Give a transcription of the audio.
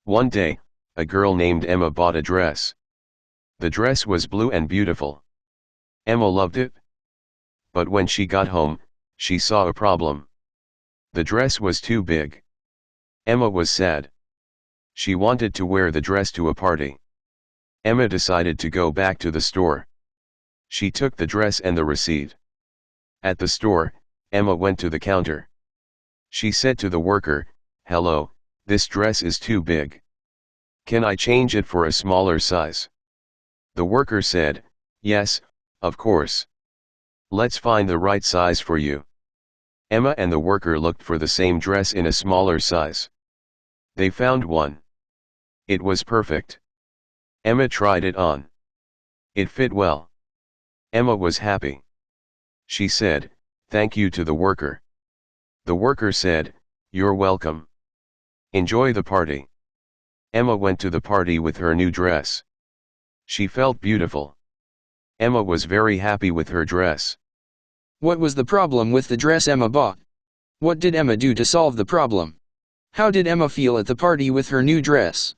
One day, a girl named Emma bought a dress. The dress was blue and beautiful. Emma loved it. But when she got home, she saw a problem. The dress was too big. Emma was sad. She wanted to wear the dress to a party. Emma decided to go back to the store. She took the dress and the receipt. At the store, Emma went to the counter. She said to the worker, "Hello, this dress is too big. Can I change it for a smaller size?" The worker said, "Yes, of course. Let's find the right size for you." Emma and the worker looked for the same dress in a smaller size. They found one. It was perfect. Emma tried it on. It fit well. Emma was happy. She said, "Thank you" to the worker. The worker said, "You're welcome. Enjoy the party." Emma went to the party with her new dress. She felt beautiful. Emma was very happy with her dress. What was the problem with the dress Emma bought? What did Emma do to solve the problem? How did Emma feel at the party with her new dress?